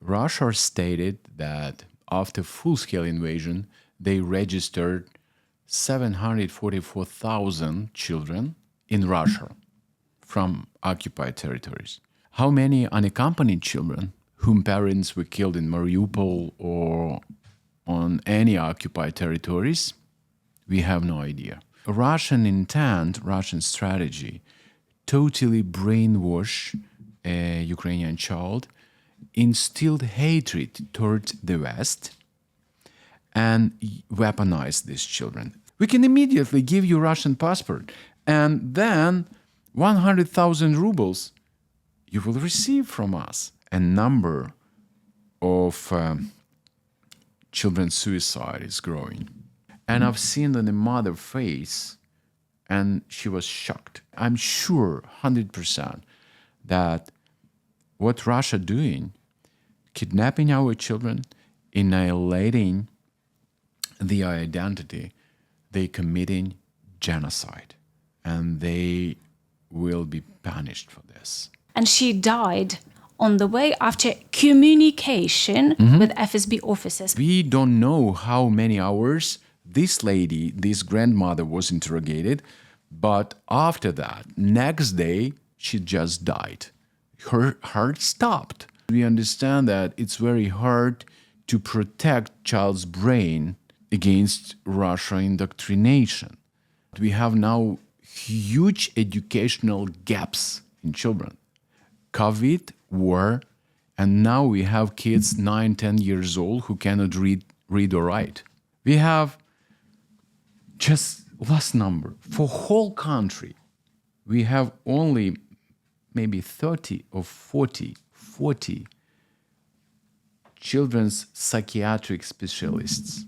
Russia stated that after full-scale invasion, they registered 744,000 children in Russia from occupied territories. How many unaccompanied children whom parents were killed in Mariupol or on any occupied territories, we have no idea. Russian intent, Russian strategy, totally brainwash a Ukrainian child, instilled hatred towards the West, and weaponize these children. We can immediately give you Russian passport, and then 100,000 rubles you will receive from us. A number of children's suicide is growing. And I've seen the mother's face, and she was shocked. I'm sure 100% that what Russia doing, kidnapping our children, annihilating their identity, they committing genocide, and they will be punished for this. And she died on the way after communication with FSB officers. We don't know how many hours this lady, this grandmother, was interrogated, but after that, next day, she just died. Her heart stopped. We understand that it's very hard to protect child's brain against Russian indoctrination. We have now huge educational gaps in children. COVID, war, and now we have kids 9, 10 years old who cannot read or write. We have just last number. For whole country, we have only maybe 30 or 40 children's psychiatric specialists.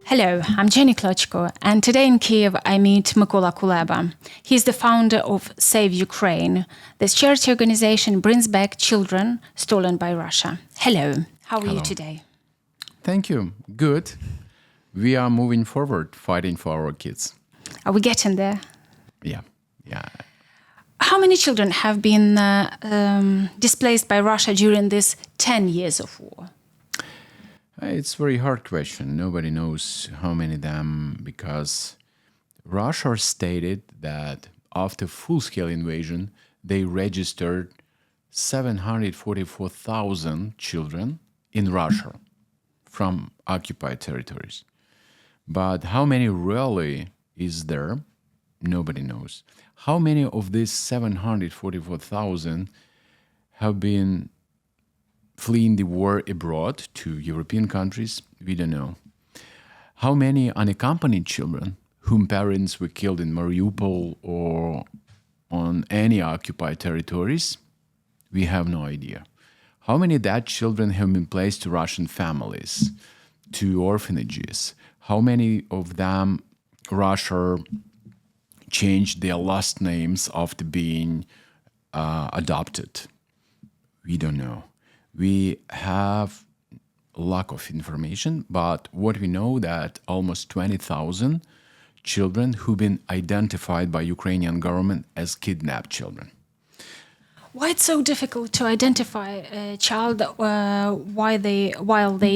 Hello, I'm Jenny Klochko, and today in Kiev I meet Mykola Kuleba. He's the founder of Save Ukraine. This charity organization brings back children stolen by Russia. Hello, how are you today? Thank you. Good. We are moving forward, fighting for our kids. Are we getting there? Yeah. How many children have been displaced by Russia during this 10 years of war? It's a very hard question. Nobody knows how many of them, because Russia stated that after full-scale invasion, they registered 744,000 children in Russia from occupied territories. But how many really is there? Nobody knows. How many of these 744,000 have been fleeing the war abroad to European countries? We don't know. How many unaccompanied children whom parents were killed in Mariupol or on any occupied territories? We have no idea. How many of that children have been placed to Russian families, to orphanages? How many of them Russia changed their last names after being adopted? We don't know. We have lack of information, but what we know that almost 20,000 children who've been identified by Ukrainian government as kidnapped children. Why it's so difficult to identify a child while they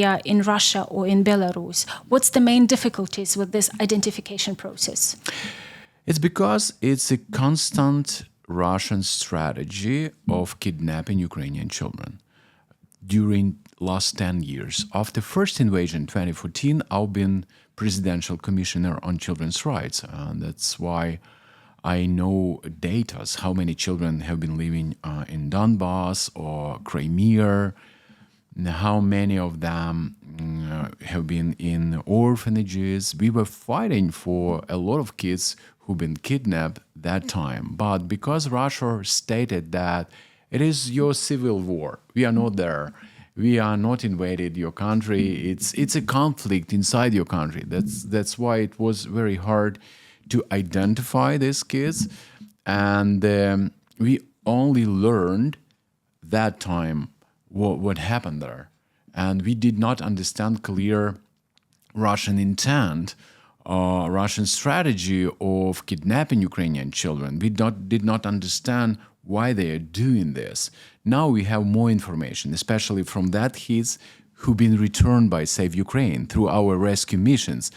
are in Russia or in Belarus? What's the main difficulties with this identification process? It's because it's a constant Russian strategy of kidnapping Ukrainian children. During last 10 years, after first invasion in 2014, I've been Presidential Commissioner on Children's Rights, and that's why I know data, how many children have been living in Donbass or Crimea, how many of them have been in orphanages. We were fighting for a lot of kids who've been kidnapped that time. But because Russia stated that it is your civil war, we are not there. We are not invaded your country. It's a conflict inside your country. That's why it was very hard to identify these kids. And we only learned that time what happened there. And we did not understand clear Russian intent, Russian strategy of kidnapping Ukrainian children. We did not understand why they are doing this. Now we have more information, especially from that kids who've been returned by Save Ukraine through our rescue missions.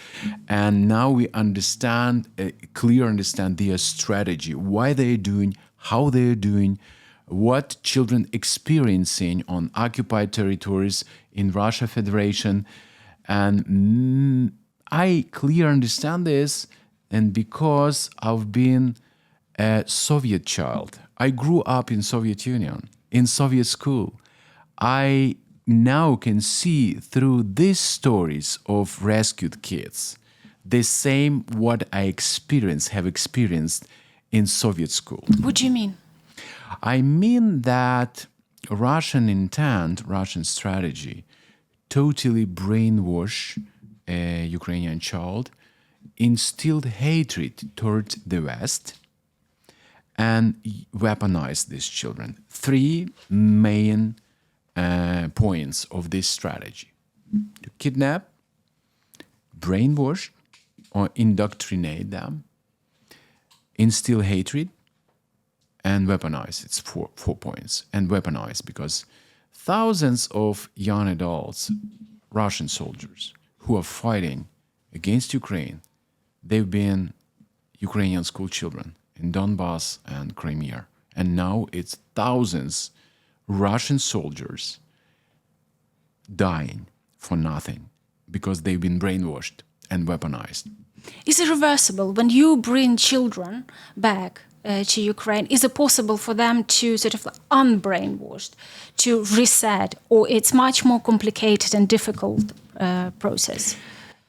And now we understand their strategy, why they're doing, how they're doing, what children experiencing on occupied territories in Russia Federation. And I clearly understand this, and because I've been a Soviet child, I grew up in Soviet Union, in Soviet school. I now can see through these stories of rescued kids the same what I have experienced in Soviet school. What do you mean? I mean that Russian intent, Russian strategy, totally brainwash a Ukrainian child, instilled hatred towards the West, and weaponized these children. Three main points of this strategy: to kidnap, brainwash, or indoctrinate them, instill hatred, and weaponize. It's four points. And weaponize, because thousands of young adults, Russian soldiers, who are fighting against Ukraine, they've been Ukrainian school children in Donbass and Crimea. And now it's thousands Russian soldiers dying for nothing because they've been brainwashed and weaponized. Is it reversible when you bring children back to Ukraine? Is it possible for them to sort of unbrainwashed, to reset, or it's much more complicated and difficult process?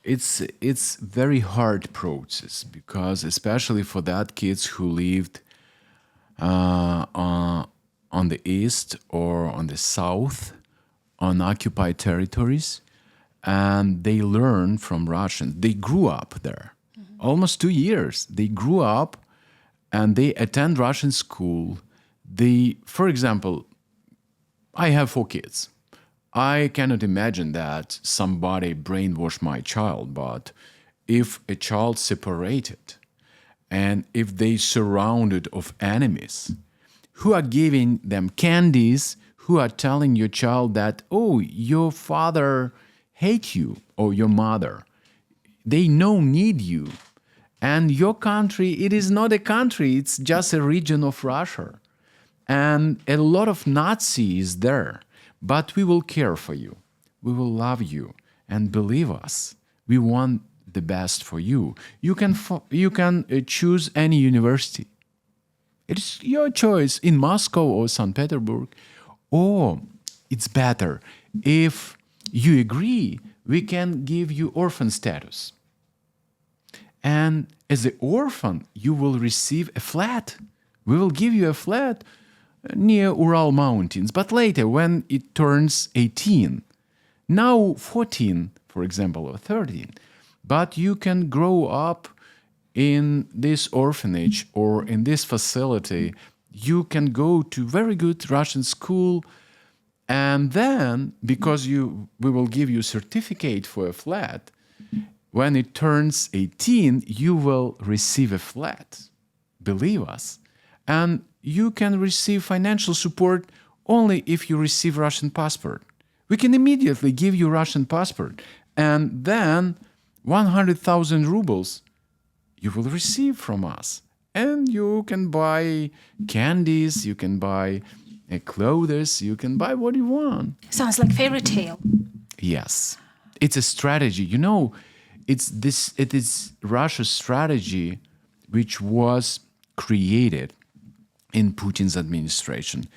It's very hard process, because especially for that kids who lived on the east or on the south, on occupied territories, and they learn from Russians. They grew up there, almost 2 years. They grew up and they attend Russian school. For example, I have 4 kids. I cannot imagine that somebody brainwashed my child, but if a child separated and if they surrounded of enemies who are giving them candies, who are telling your child that, oh, your father hates you, or your mother, they no need you, and your country, it is not a country, it's just a region of Russia, and a lot of Nazis there, but we will care for you, we will love you, and believe us, we want the best for you. You can choose any university. It's your choice in Moscow or St. Petersburg. Or it's better, if you agree, we can give you orphan status. And as an orphan, you will receive a flat. We will give you a flat near Ural Mountains. But later, when it turns 18, now 14, for example, or 13, but you can grow up in this orphanage or in this facility. You can go to very good Russian school, and then, because we will give you a certificate for a flat, when it turns 18, you will receive a flat. Believe us. And you can receive financial support only if you receive Russian passport. We can immediately give you Russian passport, and then 100,000 rubles you will receive from us. And you can buy candies, you can buy clothes, you can buy what you want. Sounds like fairy tale. Yes. It's a strategy. You know, it is Russia's strategy which was created in Putin's administration.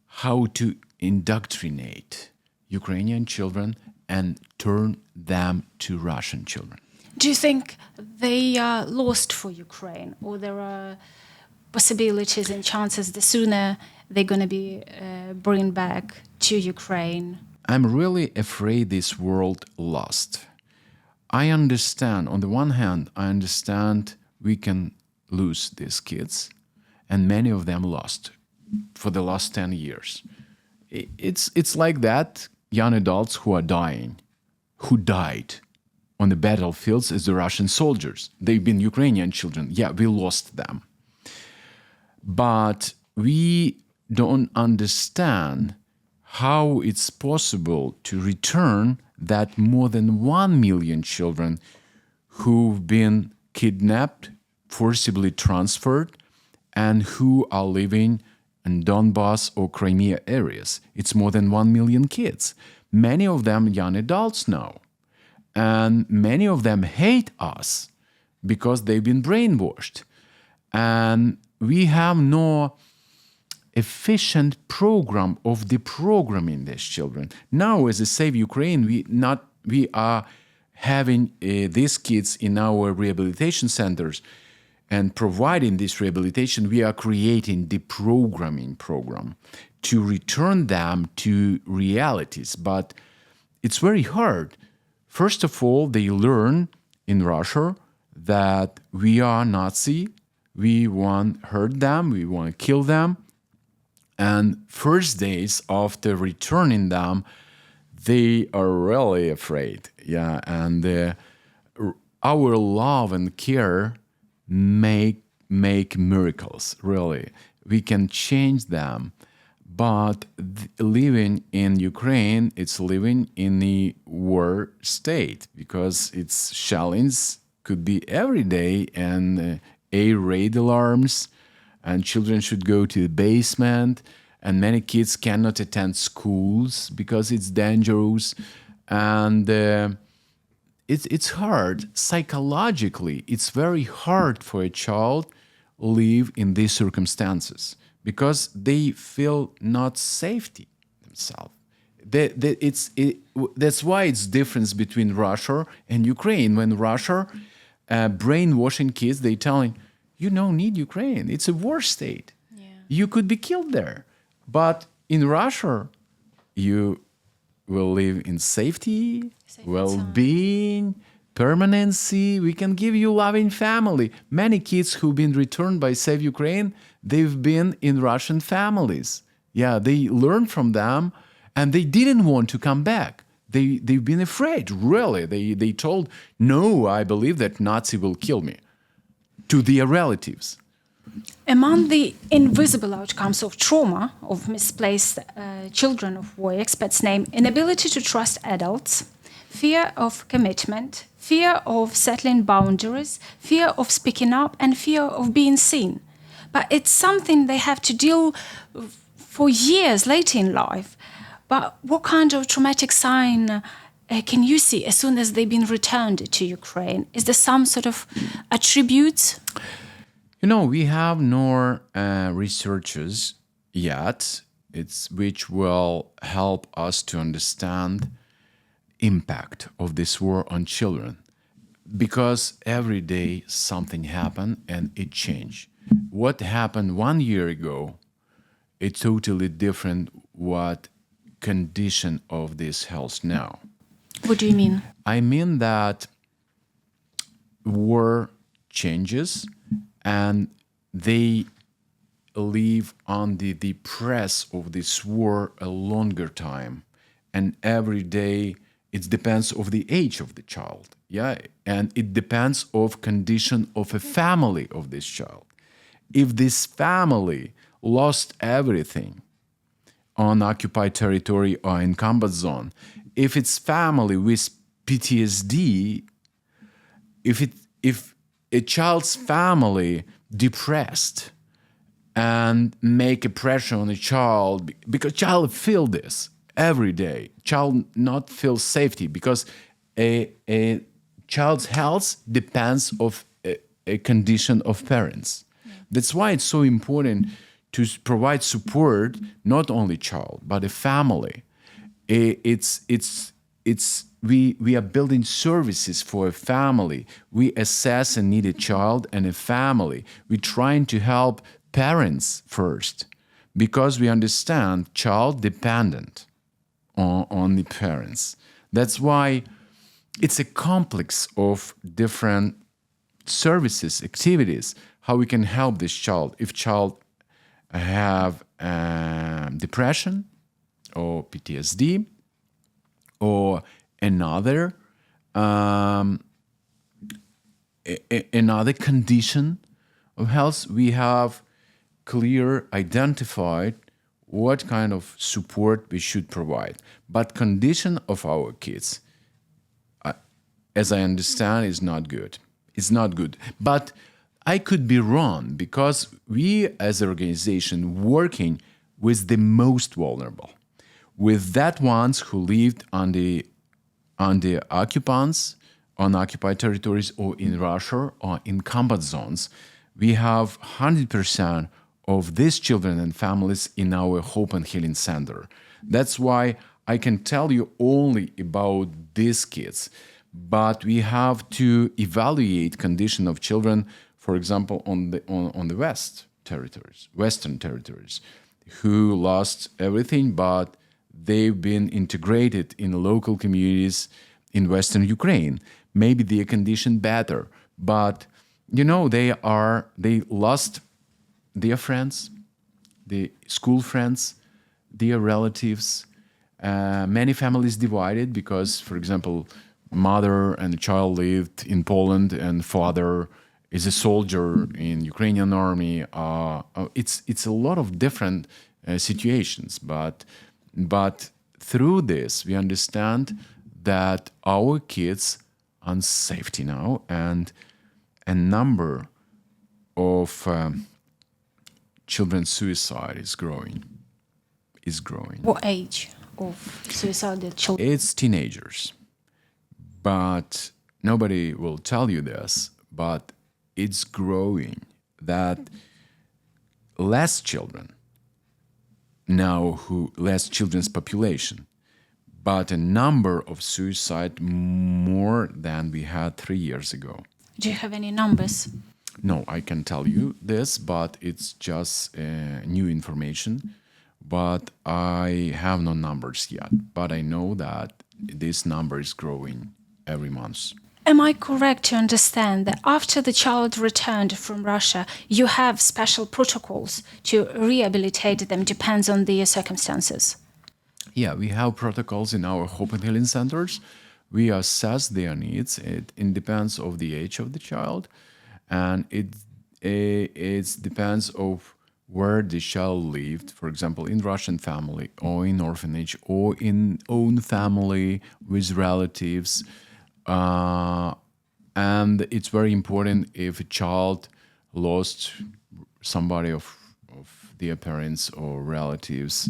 How to indoctrinate Ukrainian children and turn them to Russian children. Do you think they are lost for Ukraine, or there are possibilities and chances the sooner they're going to be brought back to Ukraine? I'm really afraid this world lost. I understand, on the one hand, I understand we can lose these kids, and many of them lost for the last 10 years. It's like that, young adults who are dying, who died on the battlefields as the Russian soldiers. They've been Ukrainian children. Yeah, we lost them. But we don't understand how it's possible to return that more than 1 million children who've been kidnapped, forcibly transferred, and who are living in Donbass or Crimea areas. It's more than 1 million kids. Many of them young adults now. And many of them hate us because they've been brainwashed. And we have no efficient program of deprogramming these children. Now, as a Save Ukraine, we are having these kids in our rehabilitation centers and providing this rehabilitation. We are creating deprogramming program to return them to realities. But it's very hard. First of all, they learn in Russia that we are Nazi, we want to hurt them, we want to kill them. And first days after returning them, they are really afraid. Yeah, and our love and care make miracles, really. We can change them. But living in Ukraine, it's living in the war state because its shellings could be every day and air raid alarms, and children should go to the basement, and many kids cannot attend schools because it's dangerous. And it's hard. Psychologically, it's very hard for a child live in these circumstances because they feel not safety themselves. That's why it's difference between Russia and Ukraine. When Russia brainwashing kids, they telling, you don't need Ukraine. It's a war state. Yeah. You could be killed there. But in Russia, you will live in safety, well-being, permanency. We can give you loving family. Many kids who've been returned by Save Ukraine, they've been in Russian families. Yeah, they learned from them, and they didn't want to come back. They've been afraid, really. They told, no, I believe that Nazi will kill me, to their relatives. Among the invisible outcomes of trauma of misplaced children of war, experts name inability to trust adults, fear of commitment, fear of settling boundaries, fear of speaking up, and fear of being seen. But it's something they have to deal for years later in life. But what kind of traumatic sign can you see as soon as they've been returned to Ukraine? Is there some sort of attributes? We have no researchers yet, which will help us to understand impact of this war on children. Because every day something happened and it changed. What happened 1 year ago, it's totally different what condition of this health now. What do you mean? I mean that war changes and they live under the press of this war a longer time. And every day it depends of the age of the child. Yeah, and it depends of condition of a family of this child. If this family lost everything on occupied territory or in combat zone, if it's family with PTSD, if a child's family depressed and make a pressure on a child, because child feel this every day, child not feel safety because a child's health depends of a condition of parents. Yeah. That's why it's so important to provide support, not only child, but a family. We are building services for a family. We assess a needed child and a family. We're trying to help parents first because we understand child dependent on the parents. That's why it's a complex of different services, activities, how we can help this child. If child have depression or PTSD or another another condition of health, we have clear, identified what kind of support we should provide. But condition of our kids, as I understand, is not good. It's not good. But I could be wrong, because we as an organization working with the most vulnerable, with that ones who lived on the occupants, on occupied territories, or in Russia, or in combat zones. We have 100% of these children and families in our Hope and Healing Center. That's why I can tell you only about these kids. But we have to evaluate condition of children, for example, on the Western territories, who lost everything, but they've been integrated in local communities in Western Ukraine. Maybe their condition better, but they lost their friends, the school friends, their relatives. Many families divided because, for example, mother and child lived in Poland and father is a soldier in Ukrainian army. It's a lot of different situations, but through this we understand that our kids are safety now, and a number of children's suicide is growing. What age of suicidal children? It's teenagers. But nobody will tell you this, but it's growing, that less children's population, but a number of suicide more than we had 3 years ago. Do you have any numbers? No, I can tell you this, but it's just new information. But I have no numbers yet. But I know that this number is growing every month. Am I correct to understand that after the child returned from Russia, you have special protocols to rehabilitate them, depends on the circumstances? Yeah, we have protocols in our Hope and Healing Centers. We assess their needs. It depends of the age of the child, and it depends of where the child lived, for example, in Russian family or in orphanage or in own family with relatives. And it's very important if a child lost somebody of their parents or relatives,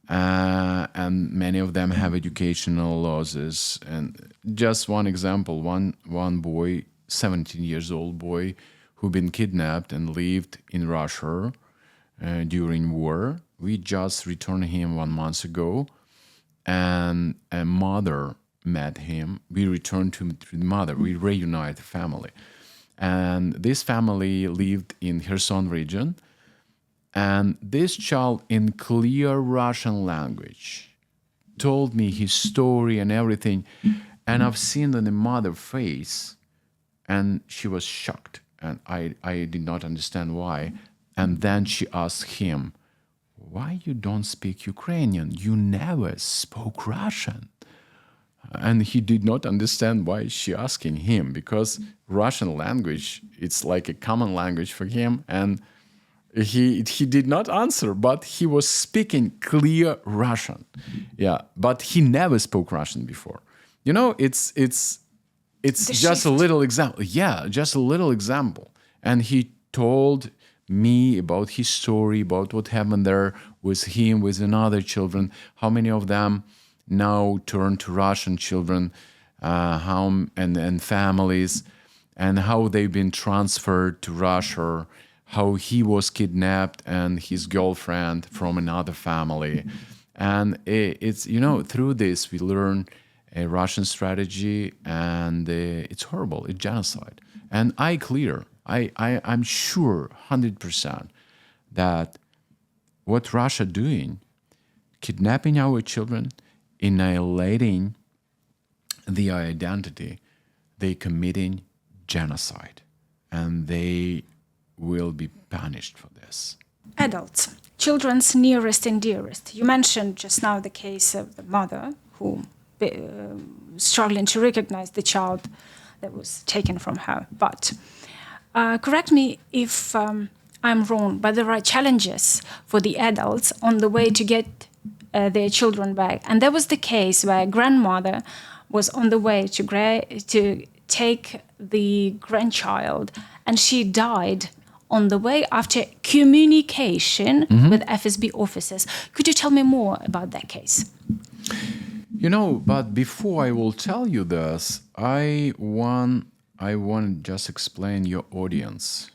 and many of them have educational losses. And just one example, one boy, 17 years old boy, who been kidnapped and lived in Russia during war. We just returned him 1 month ago, and a mother met him. We returned to the mother. We reunited the family. And this family lived in Kherson region. And this child, in clear Russian language, told me his story and everything. And I've seen in the mother's face, and she was shocked. And I did not understand why. And then she asked him, "Why you don't speak Ukrainian? You never spoke Russian." And he did not understand why she asking him, because Russian language, it's like a common language for him. And he did not answer, but he was speaking clear Russian. Yeah, but he never spoke Russian before. It's just a little example. Yeah, just a little example. And he told me about his story, about what happened there with him, with another children, how many of them now turn to Russian children, and families, and how they've been transferred to Russia, how he was kidnapped and his girlfriend from another family. And it's, through this we learn a Russian strategy, and it's horrible, it's genocide. And I'm sure 100% that what Russia doing, kidnapping our children, annihilating their identity, they committing genocide, and they will be punished for this. Adults, children's nearest and dearest. You mentioned just now the case of the mother who struggling to recognize the child that was taken from her. But correct me if I'm wrong, but there are challenges for the adults on the way to get their children back. And that was the case where a grandmother was on the way to take the grandchild, and she died on the way after communication with FSB officers. Could you tell me more about that case? But before I will tell you this, I want to just explain your audience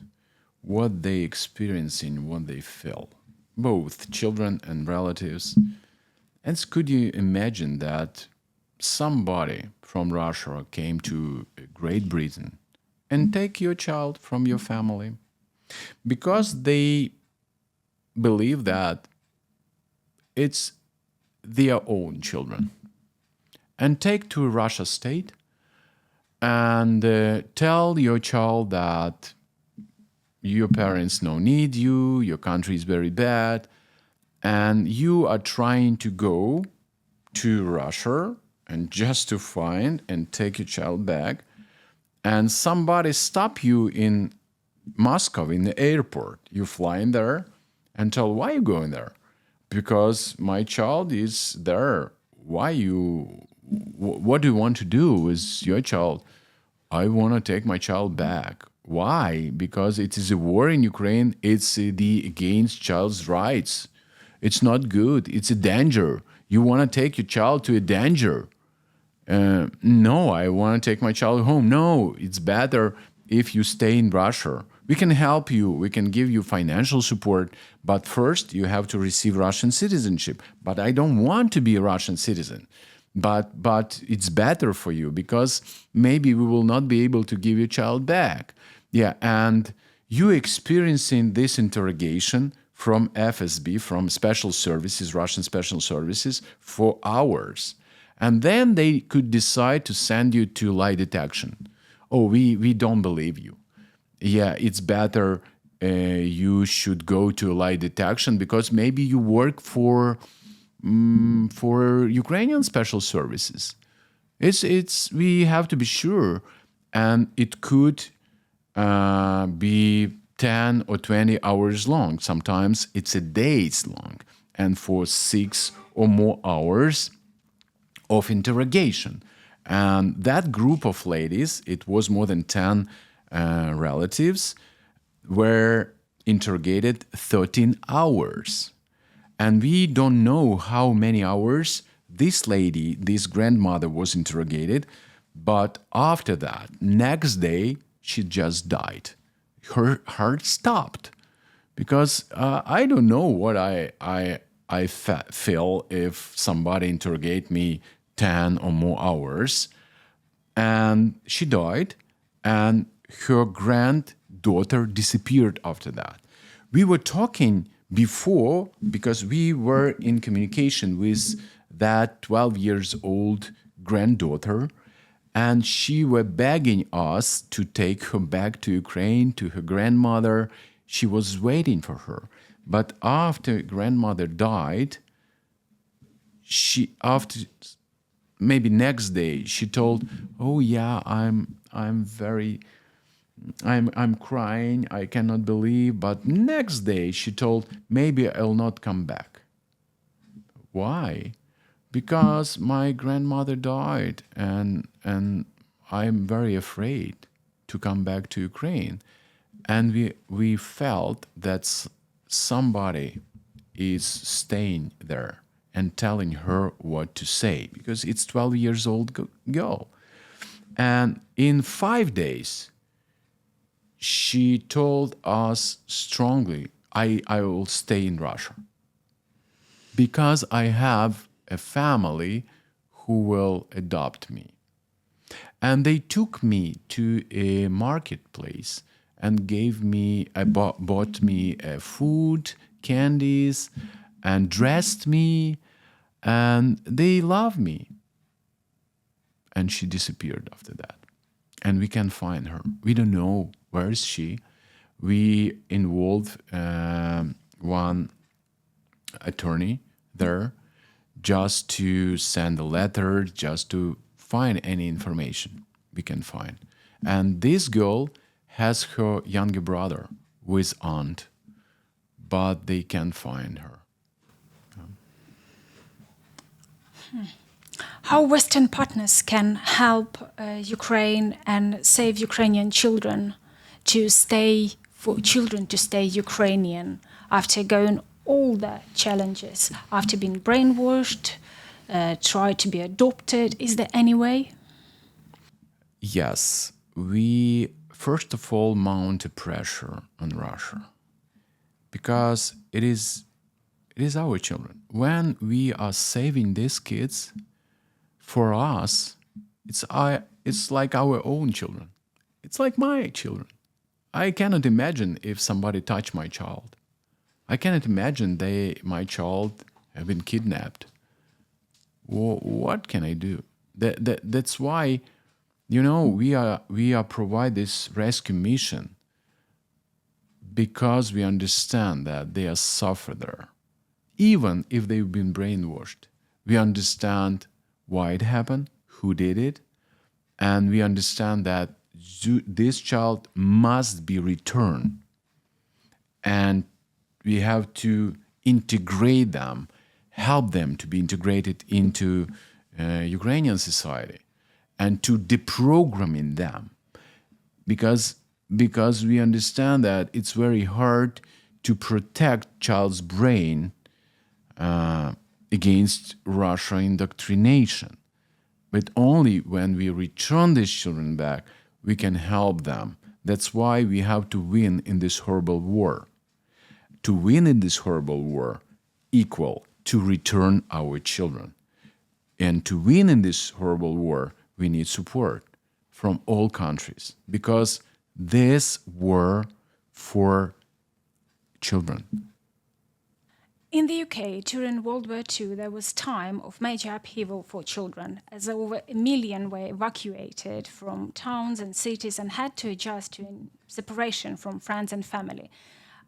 what they experiencing, what they feel, both children and relatives. And could you imagine that somebody from Russia came to Great Britain and take your child from your family because they believe that it's their own children, and take to Russia state and tell your child that your parents no need you, your country is very bad, and you are trying to go to Russia and just to find and take your child back, and somebody stop you in Moscow in the airport. You fly in there and tell, why are you going there? Because my child is there. What do you want to do with your child? I want to take my child back. Why? Because it is a war in Ukraine. It's the against child's rights. It's not good. It's a danger. You want to take your child to a danger. No, I want to take my child home. No, it's better if you stay in Russia. We can help you. We can give you financial support. But first, you have to receive Russian citizenship. But I don't want to be a Russian citizen. But it's better for you because maybe we will not be able to give your child back. Yeah, and you experiencing this interrogation from FSB, from special services, Russian special services, for hours. And then they could decide to send you to lie detection. Oh, we don't believe you. Yeah, it's better you should go to lie detection because maybe you work for Ukrainian special services. We have to be sure, and it could be 10 or 20 hours long. Sometimes it's a days long, and for 6 or more hours of interrogation. And that group of ladies, it was more than 10 relatives, were interrogated 13 hours. And we don't know how many hours this lady, this grandmother, was interrogated. But after that, next day, she just died. Her heart stopped. Because I don't know what I feel if somebody interrogate me 10 or more hours. And she died, and her granddaughter disappeared after that. We were talking before because we were in communication with that 12 years old granddaughter, and she were begging us to take her back to Ukraine, to her grandmother. She was waiting for her. But after grandmother died, after maybe next day, she told, "Oh yeah, I'm crying. I cannot believe." But next day, she told, "Maybe I'll not come back." Why? Because my grandmother died, and I'm very afraid to come back to Ukraine. And we felt that somebody is staying there and telling her what to say, because it's 12 years old girl. And in 5 days, she told us strongly, I will stay in Russia because I have a family who will adopt me. And they took me to a marketplace and bought me food, candies, and dressed me, and they love me. And she disappeared after that. And we can't find her. We don't know where is she. We involved one attorney there just to send a letter, just to find any information we can find. And this girl has her younger brother with aunt but they can't find her. How Western partners can help Ukraine and save Ukrainian children to stay Ukrainian after going all the challenges, after being brainwashed, try to be adopted. Is there any way? Yes, we first of all mount a pressure on Russia because it is our children. When we are saving these kids, for us, it's like our own children. It's like my children. I cannot imagine if somebody touched my child. I cannot imagine my child have been kidnapped. What can I do? That's why, we are provide this rescue mission because we understand that they are suffer there, even if they've been brainwashed. We understand why it happened, who did it, and we understand that this child must be returned, and we have to integrate them, help them to be integrated into Ukrainian society, and to deprogramming them, because we understand that it's very hard to protect child's brain against Russian indoctrination. But only when we return these children back, we can help them. That's why we have to win in this horrible war. To win in this horrible war equal to return our children. And to win in this horrible war, we need support from all countries, because this war for children. In the UK, during World War II, there was time of major upheaval for children, as over 1 million were evacuated from towns and cities and had to adjust to separation from friends and family.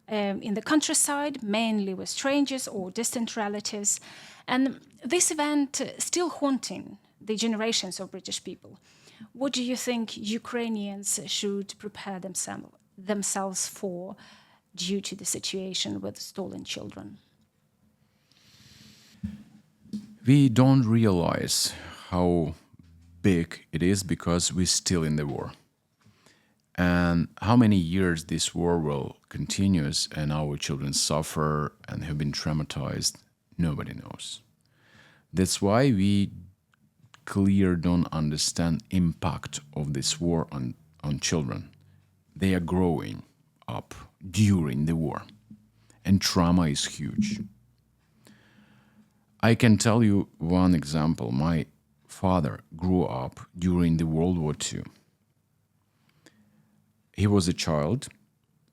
In the countryside, mainly with strangers or distant relatives. And this event still haunting the generations of British people. What do you think Ukrainians should prepare themselves for due to the situation with stolen children? We don't realize how big it is because we're still in the war. And how many years this war will continue and our children suffer and have been traumatized, nobody knows. That's why we clearly don't understand impact of this war on children. They are growing up during the war, and trauma is huge. I can tell you one example. My father grew up during the World War II. He was a child,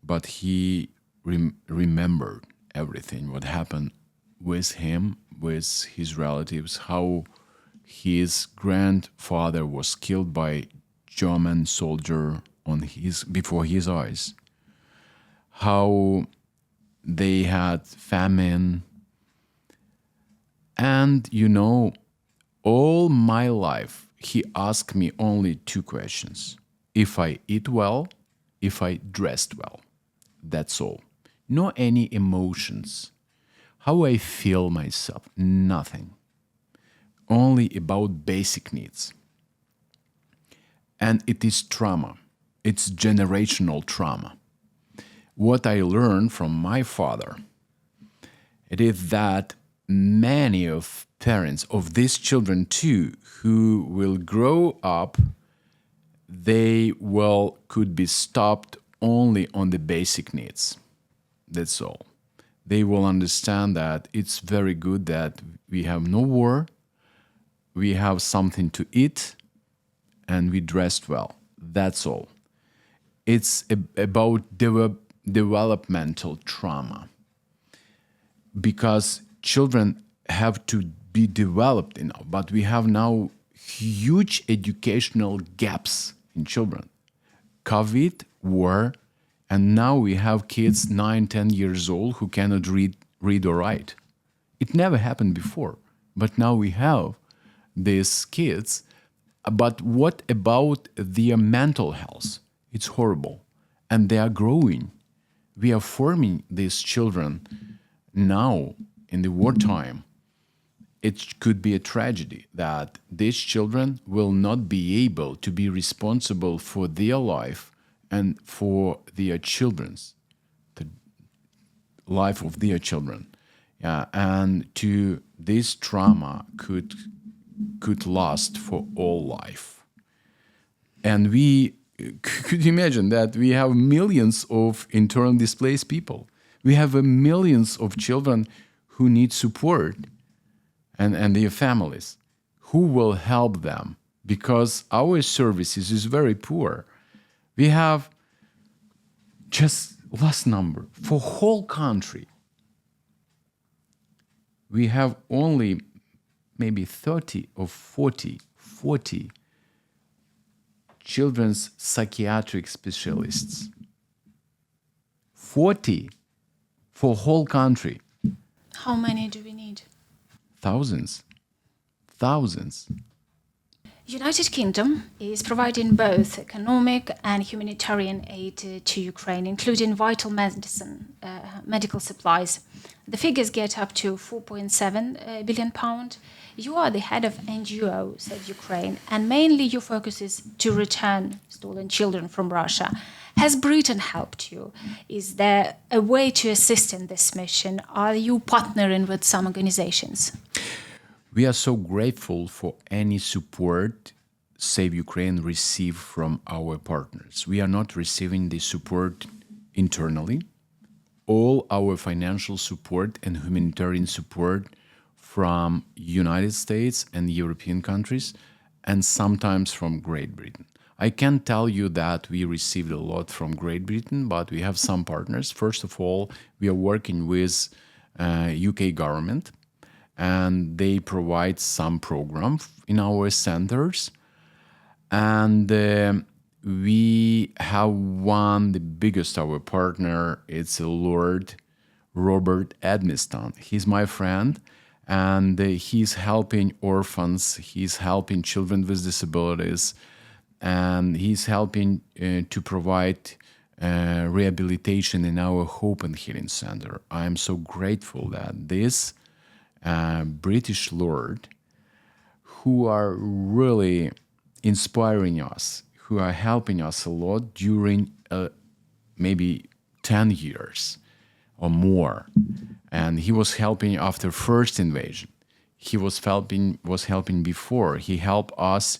but he remembered everything, what happened with him, with his relatives, how his grandfather was killed by German soldier before his eyes, how they had famine. And all my life, he asked me only 2 questions. If I eat well, if I dressed well. That's all. No any emotions. How I feel myself, nothing. Only about basic needs. And it is trauma. It's generational trauma. What I learned from my father, it is that many of parents of these children too, who will grow up, they could be stopped only on the basic needs. That's all. They will understand that it's very good that we have no war, we have something to eat, and we dressed well. That's all. It's about developmental trauma. Because children have to be developed but we have now huge educational gaps in children. COVID, war, and now we have kids 9, 10 years old who cannot read or write. It never happened before, but now we have these kids. But what about their mental health? It's horrible. And they are growing we are forming these children now in the wartime, it could be a tragedy that these children will not be able to be responsible for their life and for their children's, the life of their children. And to this trauma could last for all life. And we could imagine that we have millions of internally displaced people. We have millions of children who need support and their families. Who will help them? Because our services is very poor. We have just last number for whole country. We have only maybe 30 or 40 children's psychiatric specialists. 40 for whole country. How many do we need? Thousands. United Kingdom is providing both economic and humanitarian aid to Ukraine, including vital medicine, medical supplies. The figures get up to £4.7 billion. You are the head of NGO SAVE Ukraine, and mainly your focus is to return stolen children from Russia. Has Britain helped you? Is there a way to assist in this mission? Are you partnering with some organizations? We are so grateful for any support Save Ukraine receive from our partners. We are not receiving the support internally. All our financial support and humanitarian support from United States and European countries, and sometimes from Great Britain. I can tell you that we received a lot from Great Britain, but we have some partners. First of all, we are working with UK government, and they provide some program in our centers. And we have one, the biggest, our partner, it's Lord Robert Edmiston. He's my friend, and he's helping orphans, he's helping children with disabilities, and he's helping to provide rehabilitation in our Hope and Healing Center. I'm so grateful that this British Lord, who are really inspiring us, who are helping us a lot during maybe 10 years or more. And he was helping after first invasion. He was helping before. He helped us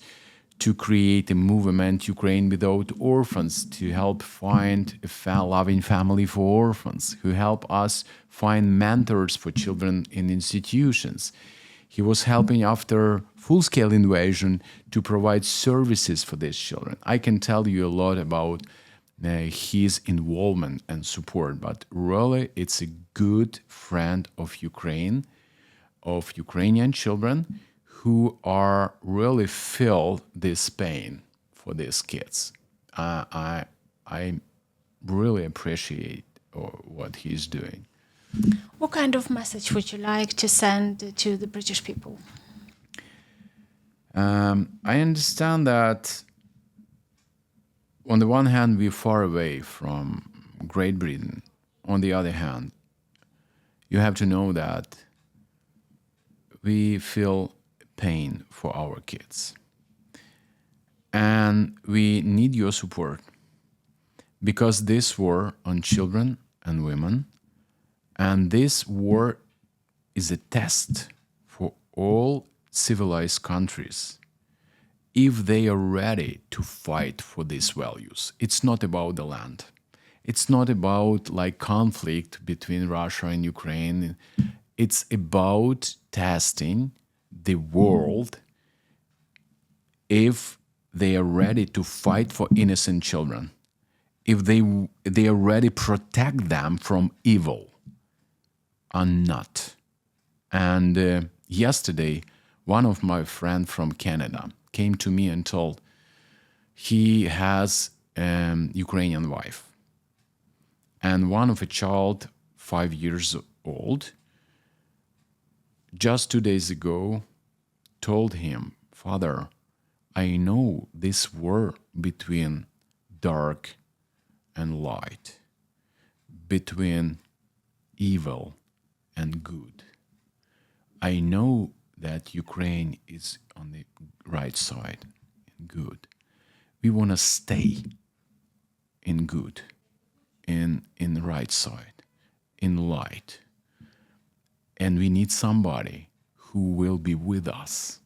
to create a movement, Ukraine Without Orphans, to help find a loving family for orphans, who help us find mentors for children in institutions. He was helping after full-scale invasion to provide services for these children. I can tell you a lot about his involvement and support, but really it's a good friend of Ukraine, of Ukrainian children who are really feel this pain for these kids. I really appreciate what he's doing. What kind of message would you like to send to the British people? I understand that on the one hand, we're far away from Great Britain. On the other hand, you have to know that we feel pain for our kids. And we need your support, because this war on children and women, and this war is a test for all civilized countries if they are ready to fight for these values. It's not about the land. It's not about like conflict between Russia and Ukraine. It's about testing the world if they are ready to fight for innocent children, if they are ready to protect them from evil or not. And yesterday, one of my friends from Canada came to me and told he has a Ukrainian wife, and one of a child 5 years old just 2 days ago told him, "Father, I know this war between dark and light, between evil and good. I know that Ukraine is on the right side, good. We want to stay in good, in the right side, in light. And we need somebody who will be with us.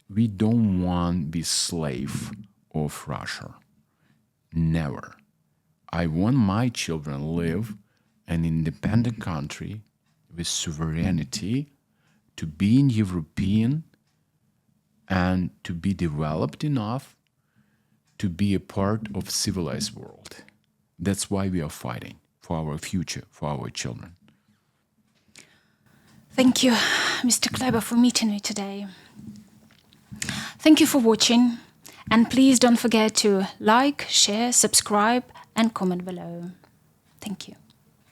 We don't want to be slave of Russia. Never. I want my children live an independent country with sovereignty, to be in European and to be developed enough to be a part of civilized world. That's why we are fighting for our future, for our children. Thank you, Mr. Kuleba, for meeting me today. Thank you for watching, and please don't forget to like, share, subscribe, and comment below. Thank you.